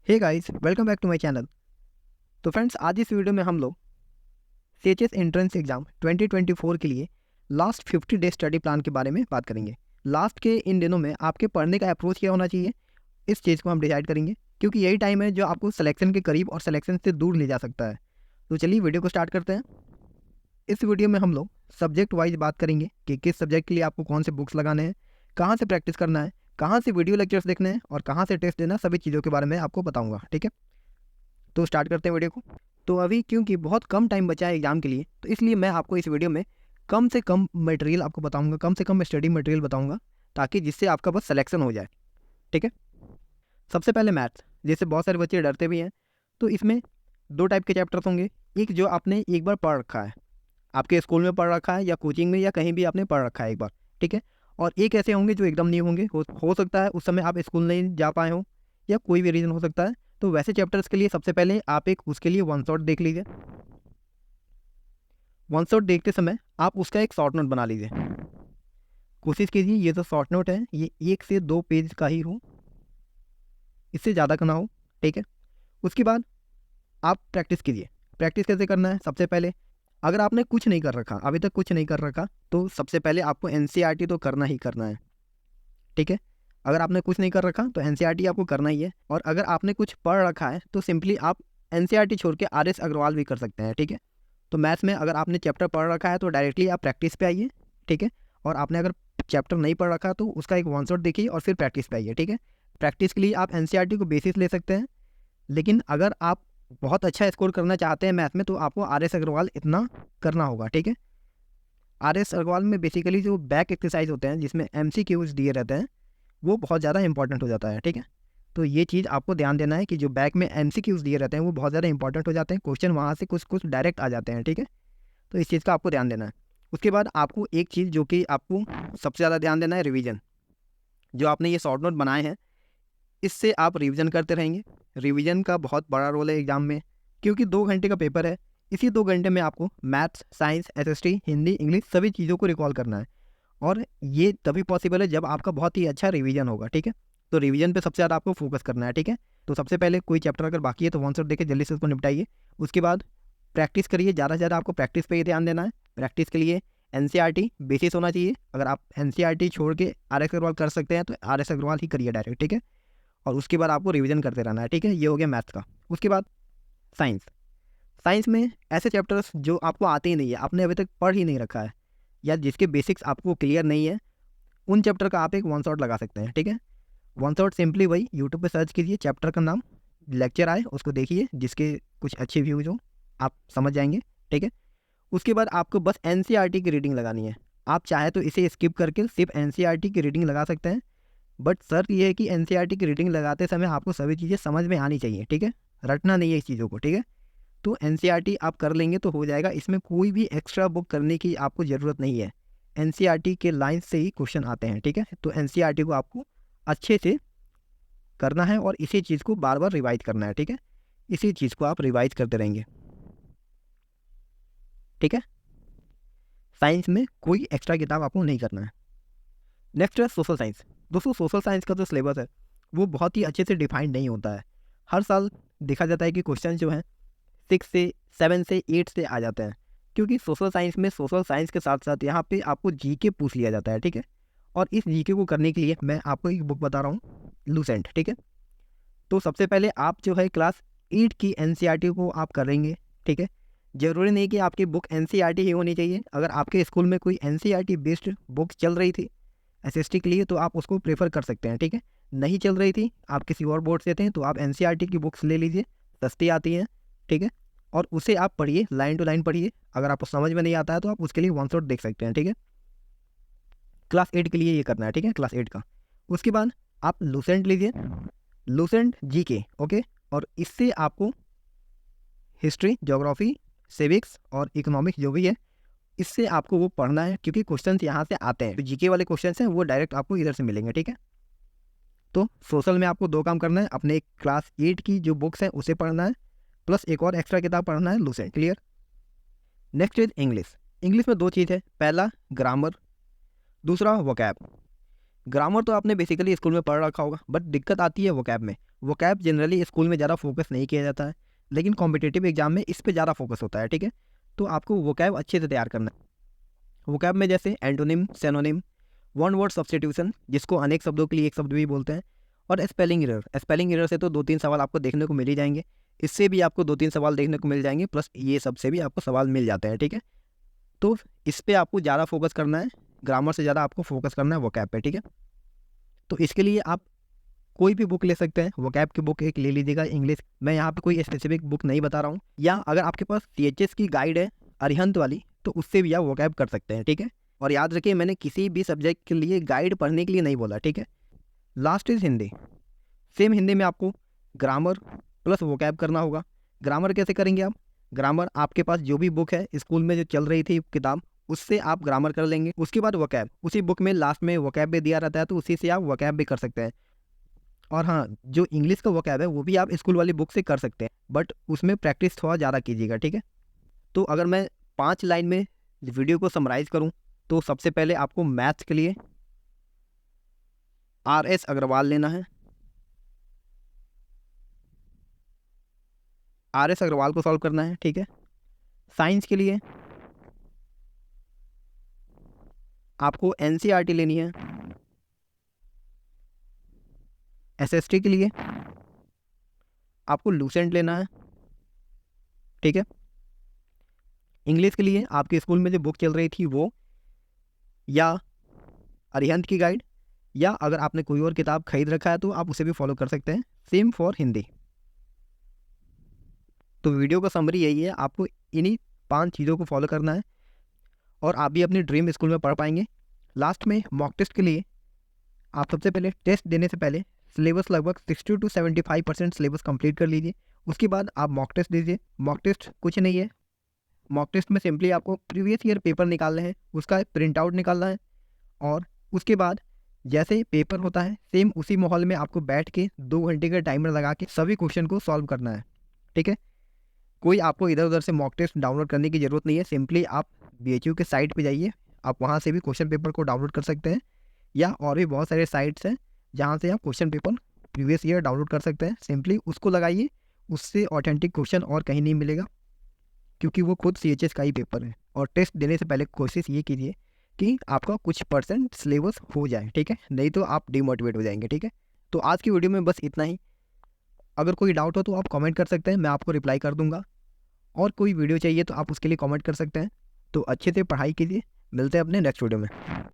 Hey guys, welcome back to my channel. तो friends, आज इस वीडियो में हम लोग सीएचएस एंट्रेंस एग्ज़ाम 2024 के लिए लास्ट 50 डे स्टडी प्लान के बारे में बात करेंगे। लास्ट के इन दिनों में आपके पढ़ने का अप्रोच क्या होना चाहिए, इस चीज़ को हम डिसाइड करेंगे, क्योंकि यही टाइम है जो आपको सिलेक्शन के करीब और सिलेक्शन से दूर ले जा सकता है। तो चलिए वीडियो को स्टार्ट करते हैं। इस वीडियो में हम लोग सब्जेक्ट वाइज बात करेंगे कि किस सब्जेक्ट के लिए आपको कौन से बुक्स लगाने हैं, कहाँ से प्रैक्टिस करना है, कहाँ से वीडियो लेक्चर्स देखने हैं और कहाँ से टेस्ट देना, सभी चीज़ों के बारे में आपको बताऊँगा। ठीक है, तो स्टार्ट करते हैं वीडियो को। तो अभी क्योंकि बहुत कम टाइम बचा है एग्ज़ाम के लिए, तो इसलिए मैं आपको इस वीडियो में कम से कम मटेरियल आपको बताऊंगा, कम से कम स्टडी मटेरियल बताऊंगा, ताकि जिससे आपका बस सिलेक्शन हो जाए। ठीक है, सबसे पहले मैथ्स, जैसे बहुत सारे बच्चे डरते भी हैं, तो इसमें दो टाइप के चैप्टर्स होंगे। एक जो आपने एक बार पढ़ रखा है, आपके स्कूल में पढ़ रखा है या कोचिंग में या कहीं भी आपने पढ़ रखा है एक बार। ठीक है, और एक ऐसे होंगे जो एकदम न्यू होंगे, हो सकता है उस समय आप स्कूल नहीं जा पाए हो या कोई भी रीज़न हो सकता है। तो वैसे चैप्टर्स के लिए सबसे पहले आप एक उसके लिए वन शॉट देख लीजिए। वन शॉट देखते समय आप उसका एक शॉर्ट नोट बना लीजिए। कोशिश कीजिए ये जो शॉर्ट नोट है ये 1 से 2 पेज का ही हो, इससे ज़्यादा का ना हो। ठीक है, उसके बाद आप प्रैक्टिस कीजिए। प्रैक्टिस कैसे करना है, सबसे पहले अगर आपने कुछ नहीं कर रखा, अभी तक कुछ नहीं कर रखा, तो सबसे पहले आपको एनसीईआरटी तो करना ही करना है। ठीक है, अगर आपने कुछ नहीं कर रखा तो एनसीईआरटी आपको करना ही है, और अगर आपने कुछ पढ़ रखा है तो सिंपली आप एनसीईआरटी छोड़ के आरएस अग्रवाल भी कर सकते हैं। ठीक है, तो मैथ्स में अगर आपने चैप्टर पढ़ रखा है तो डायरेक्टली आप प्रैक्टिस पे आइए। ठीक है, और आपने अगर चैप्टर नहीं पढ़ रखा तो उसका एक वन शॉट देखिए और फिर प्रैक्टिस पे आइए। ठीक है, प्रैक्टिस के लिए आप एनसीईआरटी को बेसिस ले सकते हैं, लेकिन अगर आप बहुत अच्छा स्कोर करना चाहते हैं मैथ में तो आपको आरएस अग्रवाल इतना करना होगा। ठीक है, आरएस अग्रवाल में बेसिकली जो बैक एक्सरसाइज होते हैं जिसमें एमसीक्यूज दिए रहते हैं, वो बहुत ज़्यादा इंपॉर्टेंट हो जाता है। ठीक है, तो ये चीज़ आपको ध्यान देना है कि जो बैक में एमसीक्यूज दिए रहते हैं वो बहुत ज़्यादा इंपॉर्टेंट हो जाते हैं, क्वेश्चन वहाँ से कुछ कुछ डायरेक्ट आ जाते हैं। ठीक है, तो इस चीज़ का आपको ध्यान देना है। उसके बाद आपको एक चीज़ जो कि आपको सबसे ज़्यादा ध्यान देना है, रिवीजन। जो आपने ये शॉर्ट नोट बनाए हैं, इससे आप रिवीजन करते रहेंगे। रिवीजन का बहुत बड़ा रोल है एग्जाम में, क्योंकि 2 घंटे का पेपर है। इसी 2 घंटे में आपको maths, science, SST, Hindi, English सभी चीज़ों को रिकॉल करना है, और ये तभी पॉसिबल है जब आपका बहुत ही अच्छा रिवीजन होगा। ठीक है, तो रिवीजन पे सबसे ज़्यादा आपको फोकस करना है। ठीक है, तो सबसे पहले कोई चैप्टर अगर बाकी है तो वन शॉट देके जल्दी से उसको निपटाइए। उसके बाद प्रैक्टिस करिए, ज़्यादा से ज़्यादा आपको प्रैक्टिस पे ही ध्यान देना है। प्रैक्टिस के लिए एनसीईआरटी बेसिस होना चाहिए। अगर आप एनसीईआरटी छोड़ के आरएस अग्रवाल कर सकते हैं तो आरएस अग्रवाल ही करिए डायरेक्ट। ठीक है, और उसके बाद आपको रिवीजन करते रहना है। ठीक है, ये हो गया मैथ्स का। उसके बाद साइंस। साइंस में ऐसे चैप्टर्स जो आपको आते ही नहीं है, आपने अभी तक पढ़ ही नहीं रखा है, या जिसके बेसिक्स आपको क्लियर नहीं है, उन चैप्टर का आप एक वन शॉट लगा सकते हैं। ठीक है, वन शॉट सिंपली वही यूट्यूब पे सर्च कीजिए, चैप्टर का नाम, लेक्चर आए उसको देखिए, जिसके कुछ अच्छे व्यूज़ हो, आप समझ जाएंगे। ठीक है, उसके बाद आपको बस एनसीईआरटी की रीडिंग लगानी है। आप चाहे तो इसे स्किप करके सिर्फ एनसीईआरटी की रीडिंग लगा सकते हैं, बट शर्त ये है कि एनसीईआरटी की रीडिंग लगाते समय आपको सभी चीज़ें समझ में आनी चाहिए। ठीक है, रटना नहीं है इस चीज़ों को। ठीक है, तो एनसीईआरटी आप कर लेंगे तो हो जाएगा, इसमें कोई भी एक्स्ट्रा बुक करने की आपको ज़रूरत नहीं है। एनसीईआरटी के लाइन से ही क्वेश्चन आते हैं। ठीक है, तो एनसीईआरटी को आपको अच्छे से करना है और इसी चीज़ को बार बार रिवाइज करना है। ठीक है, इसी चीज़ को आप रिवाइज करते रहेंगे। ठीक है, साइंस में कोई एक्स्ट्रा किताब आपको नहीं करना है। नेक्स्ट है सोशल साइंस। दोस्तों, सोशल साइंस का जो सिलेबस है वो बहुत ही अच्छे से डिफाइंड नहीं होता है। हर साल देखा जाता है कि क्वेश्चन जो हैं 6 से 7 से 8 से आ जाते हैं, क्योंकि सोशल साइंस में सोशल साइंस के साथ साथ यहाँ पे आपको जीके पूछ लिया जाता है। ठीक है, और इस जीके को करने के लिए मैं आपको एक बुक बता रहा हूँ, लूसेंट। ठीक है, तो सबसे पहले आप जो है क्लास 8 की एनसीईआरटी को आप करेंगे। ठीक है, ज़रूरी नहीं कि आपकी बुक एनसीईआरटी ही होनी चाहिए। अगर आपके स्कूल में कोई एनसीईआरटी बेस्ड बुक चल रही थी एसएसटी के लिए तो आप उसको प्रेफर कर सकते हैं। ठीक है, नहीं चल रही थी, आप किसी और बोर्ड से थे, तो आप एनसीईआरटी की बुक्स ले लीजिए, सस्ती आती हैं। ठीक है, और उसे आप पढ़िए, लाइन टू लाइन पढ़िए। अगर आपको समझ में नहीं आता है तो आप उसके लिए वन शॉट देख सकते हैं। ठीक है, क्लास 8 के लिए ये करना है। ठीक है, क्लास 8 का। उसके बाद आप लूसेंट लीजिए, लूसेंट जीके। ओके, और इससे आपको हिस्ट्री, ज्योग्राफी, सिविक्स और इकोनॉमिक्स जो भी है, इससे आपको वो पढ़ना है, क्योंकि क्वेश्चंस यहाँ से आते हैं। जो जीके वाले क्वेश्चंस हैं वो डायरेक्ट आपको इधर से मिलेंगे। ठीक है, तो सोशल में आपको 2 काम करना है, अपने क्लास 8 की जो बुक्स हैं उसे पढ़ना है, प्लस एक और एक्स्ट्रा किताब पढ़ना है, Lucent. Clear. Next is English. English में 2 चीज़ है, पहला ग्रामर, दूसरा वोकैब। ग्रामर तो आपने बेसिकली स्कूल में पढ़ रखा होगा, बट दिक्कत आती है वोकैब में। वोकैब जनरली स्कूल में ज़्यादा फोकस नहीं किया जाता है, लेकिन कॉम्पिटिटिव एग्जाम में इस पे ज़्यादा फोकस होता है, ठीक है। तो आपको वोकैब अच्छे से तैयार करना है। वोकैब में जैसे antonym, synonym, one word substitution जिसको अनेक शब्दों के लिए एक शब्द भी बोलते हैं, और स्पेलिंग एरर। स्पेलिंग एरर से तो 2-3 सवाल आपको देखने को मिल ही जाएंगे, इससे भी आपको 2-3 सवाल देखने को मिल जाएंगे, प्लस ये सब से भी आपको सवाल मिल जाते हैं, ठीक है। तो इस पर आपको ज़्यादा फोकस करना है, ग्रामर से ज़्यादा आपको फोकस करना है वोकैब पे, ठीक है। तो इसके लिए आप कोई भी बुक ले सकते हैं, वोकैब की बुक एक ले लीजिएगा इंग्लिश। मैं यहाँ पे कोई स्पेसिफिक बुक नहीं बता रहा हूँ, या अगर आपके पास CHS की गाइड है अरिहंत वाली, तो उससे भी आप वोकैब कर सकते हैं, ठीक है। और याद रखिए, मैंने किसी भी सब्जेक्ट के लिए गाइड पढ़ने के लिए नहीं बोला, ठीक है। Last is Hindi. Same Hindi में आपको ग्रामर प्लस वोकैब करना होगा। ग्रामर कैसे करेंगे आप? ग्रामर आपके पास जो भी बुक है स्कूल में जो चल रही थी किताब, उससे आप ग्रामर कर लेंगे। उसके बाद वोकैब, उसी बुक में लास्ट में वोकैब भी दिया रहता है, तो उसी से आप वोकैब भी कर सकते हैं। और हाँ, जो इंग्लिश का वोकैब है वो भी आप स्कूल वाली बुक से कर सकते हैं, बट उसमें प्रैक्टिस थोड़ा ज़्यादा कीजिएगा, ठीक है। तो अगर मैं 5 लाइन में वीडियो को समराइज़ करूँ, तो सबसे पहले आपको मैथ्स के लिए RS अग्रवाल लेना है। RS अग्रवाल को सॉल्व करना है, ठीक है। साइंस के लिए आपको NCERT लेनी है। SST के लिए आपको लूसेंट लेना है, ठीक है। इंग्लिश के लिए आपके स्कूल में जो बुक चल रही थी वो, या अरिहंत की गाइड, या अगर आपने कोई और किताब खरीद रखा है तो आप उसे भी फॉलो कर सकते हैं। Same for Hindi. तो वीडियो का समरी यही है, आपको इन्हीं 5 चीज़ों को फॉलो करना है और आप भी अपनी ड्रीम स्कूल में पढ़ पाएंगे। लास्ट में मॉक टेस्ट के लिए आप सबसे पहले टेस्ट देने से पहले सिलेबस लगभग 60 to 75% सिलेबस कंप्लीट कर लीजिए। उसके बाद आप मॉक टेस्ट दीजिए। मॉक टेस्ट कुछ नहीं है, मॉक टेस्ट में सिंपली आपको प्रीवियस ईयर पेपर निकालना है, उसका प्रिंट आउट निकालना है, और उसके बाद जैसे पेपर होता है सेम उसी माहौल में आपको बैठ के 2 घंटे का टाइमर लगा के सभी क्वेश्चन को सॉल्व करना है, ठीक है। कोई आपको इधर उधर से मॉक टेस्ट डाउनलोड करने की ज़रूरत नहीं है, सिंपली आप BHU के साइट पे जाइए, आप वहाँ से भी क्वेश्चन पेपर को डाउनलोड कर सकते हैं, या और भी बहुत सारे साइट्स हैं जहाँ से आप question paper previous year download कर सकते हैं। सिंपली उसको लगाइए, उससे ऑथेंटिक क्वेश्चन और कहीं नहीं मिलेगा, क्योंकि वो खुद CHS का ही पेपर है। और टेस्ट देने से पहले कोशिश ये कीजिए कि आपका कुछ % सिलेबस हो जाए, ठीक है, नहीं तो आप डिमोटिवेट हो जाएंगे, ठीक है। तो आज की वीडियो में बस इतना ही। अगर कोई डाउट हो तो आप कमेंट कर सकते हैं, मैं आपको रिप्लाई कर दूंगा, और कोई वीडियो चाहिए तो आप उसके लिए कमेंट कर सकते हैं। तो अच्छे से पढ़ाई कीजिए, मिलते हैं अपने नेक्स्ट वीडियो में।